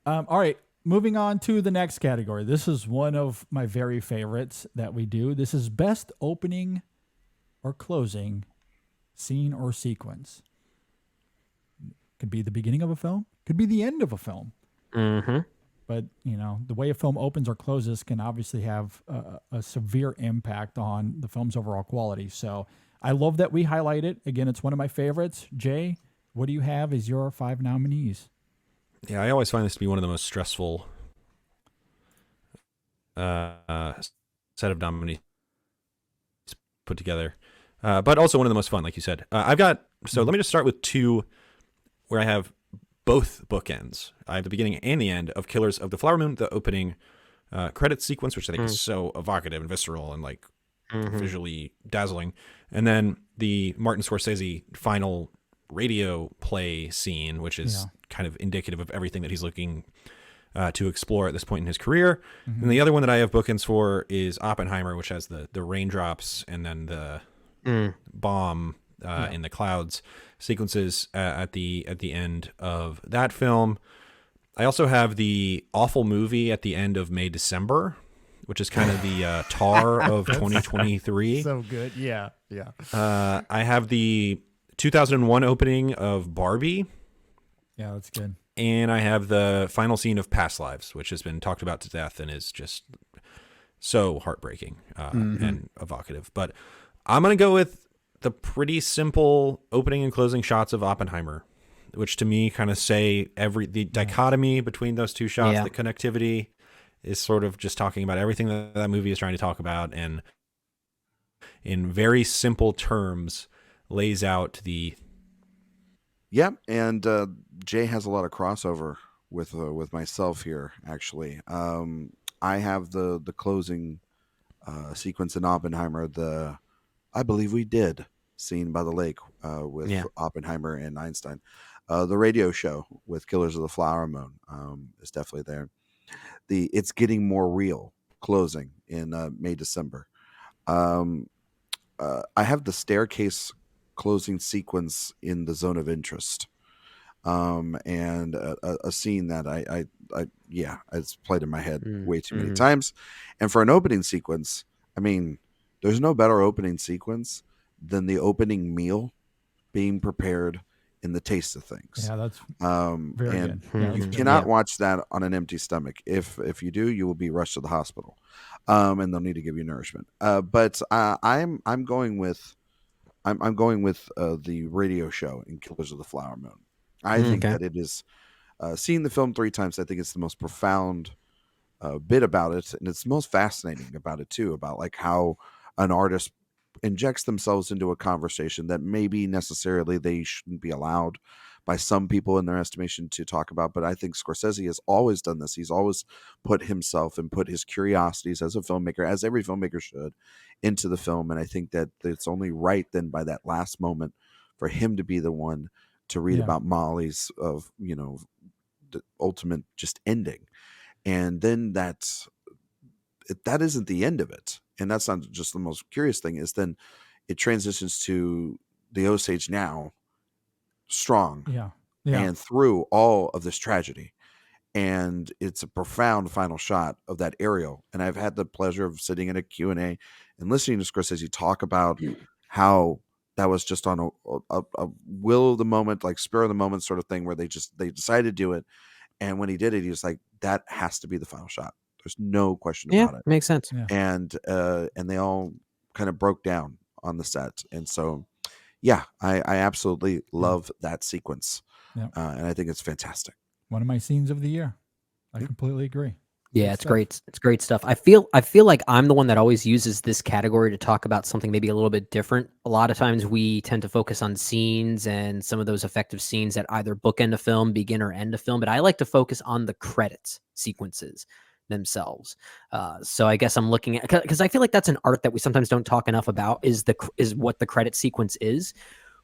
All right, moving on to the next category. This is one of my very favorites that we do. This is best opening or closing scene or sequence. Could be the beginning of a film, could be the end of a film. Mm-hmm. But the way a film opens or closes can obviously have a severe impact on the film's overall quality. So I love that we highlight it. Again, it's one of my favorites. Jay, what do you have as your 5 nominees? Yeah, I always find this to be one of the most stressful set of nominees put together, but also one of the most fun, like you said. So let me just start with 2 where I have both bookends. I have the beginning and the end of Killers of the Flower Moon, the opening credit sequence, which I think is so evocative and visceral and like visually dazzling. And then the Martin Scorsese final radio play scene, which is kind of indicative of everything that he's looking to explore at this point in his career. And the other one that I have bookends for is Oppenheimer, which has the raindrops and then the bomb in the clouds sequences at the end of that film. I also have the awful movie at the end of May December, which is kind of the Tar of 2023. So good. Yeah. I have the 2001 opening of Barbie. Yeah, that's good. And I have the final scene of Past Lives, which has been talked about to death and is just so heartbreaking and evocative. But I'm going to go with the pretty simple opening and closing shots of Oppenheimer, which to me kind of say the dichotomy between those 2 shots, the connectivity is sort of just talking about everything that movie is trying to talk about, and in very simple terms lays out the... Yeah, and Jay has a lot of crossover with myself here, actually. I have the closing sequence in Oppenheimer, the I Believe We Did scene by the lake with Oppenheimer and Einstein. The radio show with Killers of the Flower Moon is definitely there. The It's Getting More Real closing in May, December. I have the staircase closing sequence in The Zone of Interest. And a scene that it's played in my head way too many times. And for an opening sequence, I mean, there's no better opening sequence than the opening meal being prepared in The Taste of Things. Yeah, that's very and good. Yeah, you cannot watch that on an empty stomach. If you do, you will be rushed to the hospital, and they'll need to give you nourishment. But I'm going with the radio show in Killers of the Flower Moon. I think that it is, seeing the film 3 times, I think it's the most profound bit about it, and it's most fascinating about it too, about like how an artist injects themselves into a conversation that maybe necessarily they shouldn't be allowed by some people in their estimation to talk about. But I think Scorsese has always done this. He's always put himself and put his curiosities as a filmmaker, as every filmmaker should, into the film. And I think that it's only right then by that last moment for him to be the one to read about Molly's the ultimate just ending. And then that isn't the end of it. And that's not just the most curious thing, is then it transitions to the Osage now strong and through all of this tragedy. And it's a profound final shot of that aerial. And I've had the pleasure of sitting in a Q&A and listening to Scorsese talk about how that was just on a will of the moment, like spur of the moment sort of thing, where they decided to do it. And when he did it, he was like, that has to be the final shot. There's no question about it. Makes sense. Yeah. And they all kind of broke down on the set. And so, I absolutely love that sequence. Yeah. And I think it's fantastic. One of my scenes of the year. I completely agree. Yeah, it's great. It's great stuff. I feel like I'm the one that always uses this category to talk about something maybe a little bit different. A lot of times we tend to focus on scenes and some of those effective scenes that either bookend a film, begin or end a film, but I like to focus on the credits sequences themselves. So I guess I'm looking at, because I feel like that's an art that we sometimes don't talk enough about, is what the credit sequence is,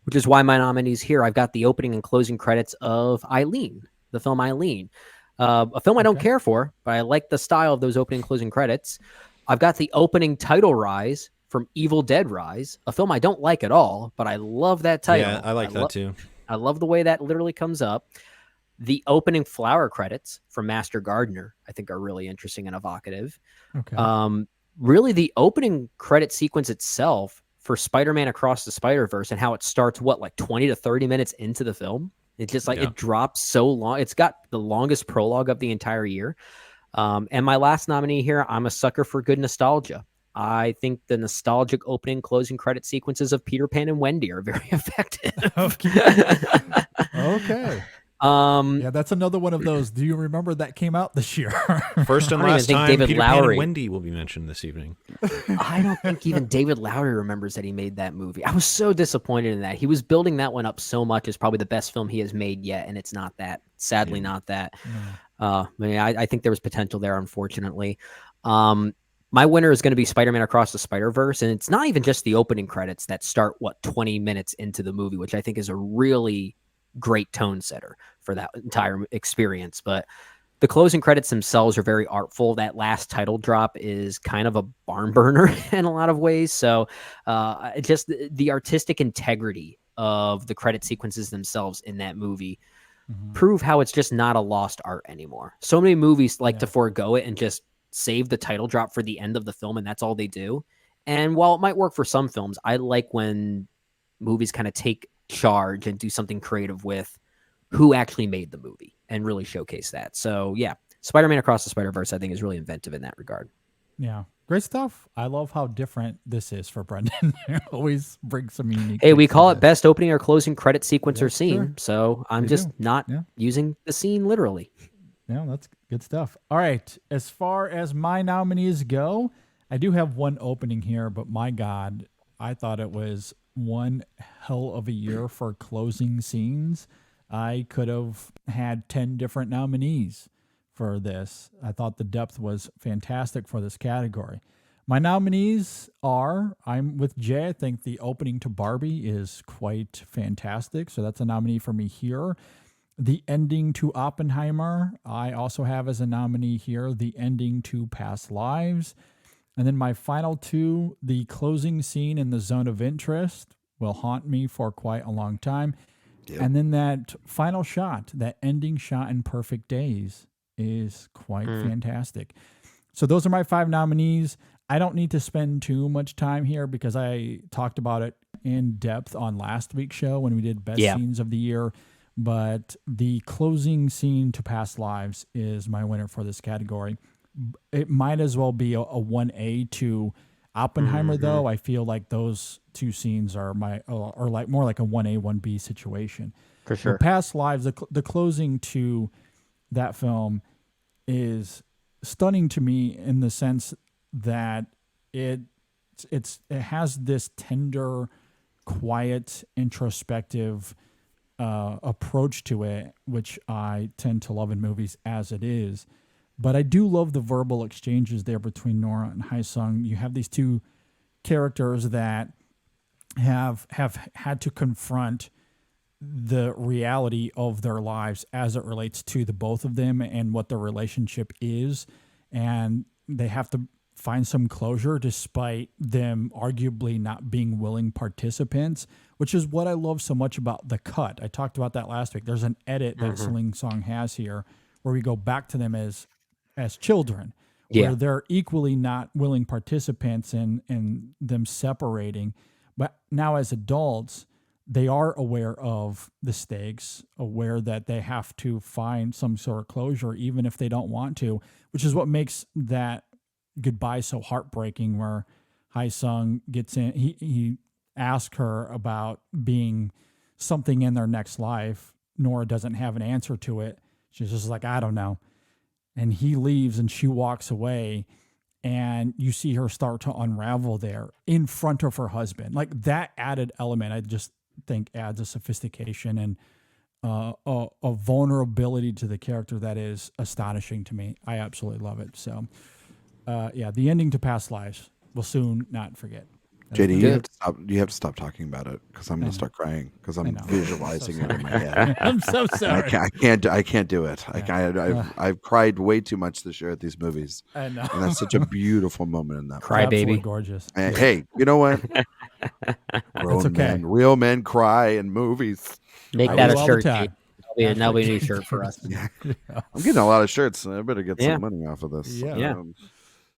which is why my nominees here, I've got the opening and closing credits of Eileen, the film Eileen. A film I don't care for, but I like the style of those opening and closing credits. I've got the opening title rise from Evil Dead Rise, a film I don't like at all, but I love that title. Yeah, I like that too. I love the way that literally comes up. The opening flower credits from Master Gardener, I think, are really interesting and evocative. Okay. Really, the opening credit sequence itself for Spider-Man Across the Spider-Verse and how it starts, like 20 to 30 minutes into the film. It just it drops so long. It's got the longest prologue of the entire year. And my last nominee here, I'm a sucker for good nostalgia. I think the nostalgic opening closing credit sequences of Peter Pan and Wendy are very effective. Okay. Yeah, that's another one of those. Do you remember that came out this year? First and last time David Peter Lowry. Pan and Wendy will be mentioned this evening. I don't think even David Lowry remembers that he made that movie. I was so disappointed in that. He was building that one up so much. It's probably the best film he has made yet, and it's not that. Sadly, not that. I think there was potential there, unfortunately. My winner is going to be Spider-Man Across the Spider-Verse, and it's not even just the opening credits that start, 20 minutes into the movie, which I think is a really great tone setter for that entire experience. But the closing credits themselves are very artful. That last title drop is kind of a barn burner in a lot of ways. So just the artistic integrity of the credit sequences themselves in that movie prove how it's just not a lost art anymore. So many movies like to forego it and just save the title drop for the end of the film, and that's all they do. And while it might work for some films, I like when movies kind of take charge and do something creative with who actually made the movie and really showcase that. So yeah, Spider-Man Across the Spider-Verse, I think, is really inventive in that regard. Yeah. Great stuff. I love how different this is for Brendan. Always brings some unique. Hey, we call it best opening or closing credit sequence or scene. Sure. So I'm not using the scene literally. Yeah, that's good stuff. All right. As far as my nominees go, I do have one opening here, but my God, I thought it was one hell of a year for closing scenes. I could have had 10 different nominees for this. I thought the depth was fantastic for this category. My nominees are, I'm with Jay. I think the opening to Barbie is quite fantastic. So that's a nominee for me here. The ending to Oppenheimer, I also have as a nominee here. The ending to Past Lives. And then my final two, the closing scene in The Zone of Interest will haunt me for quite a long time. Yep. And then that final shot, that ending shot in Perfect Days is quite fantastic. So those are my 5 nominees. I don't need to spend too much time here because I talked about it in depth on last week's show when we did best scenes of the year. But the closing scene to Past Lives is my winner for this category. It might as well be a 1A to Oppenheimer, though. I feel like those two scenes are like more like a 1A, 1B situation. For sure. For Past Lives, the closing to that film is stunning to me in the sense that it has this tender, quiet, introspective approach to it, which I tend to love in movies as it is. But I do love the verbal exchanges there between Nora and Hae-sung. You have these two characters that have had to confront the reality of their lives as it relates to the both of them and what their relationship is. And they have to find some closure despite them arguably not being willing participants, which is what I love so much about The Cut. I talked about that last week. There's an edit that Celine Song has here where we go back to them as children, where they're equally not willing participants in them separating. But now as adults, they are aware of the stakes, aware that they have to find some sort of closure, even if they don't want to, which is what makes that goodbye so heartbreaking, where Hae-sung gets in, he asks her about being something in their next life. Nora doesn't have an answer to it. She's just like, I don't know. And he leaves and she walks away, and you see her start to unravel there in front of her husband. Like that added element, I just think adds a sophistication and a vulnerability to the character that is astonishing to me. I absolutely love it. So the ending to Past Lives, we'll soon not forget. JD, you have to stop talking about it because I'm going to start crying because I'm visualizing it in my head. I'm so sorry. I can't do it. I've cried way too much this year at these movies. I know. And that's such a beautiful moment in that. Cry, baby. Gorgeous. And, hey, you know what? Grown men, real men cry in movies. Make that a shirt. That'll be a new shirt for us. Yeah. I'm getting a lot of shirts. I better get some money off of this. Yeah.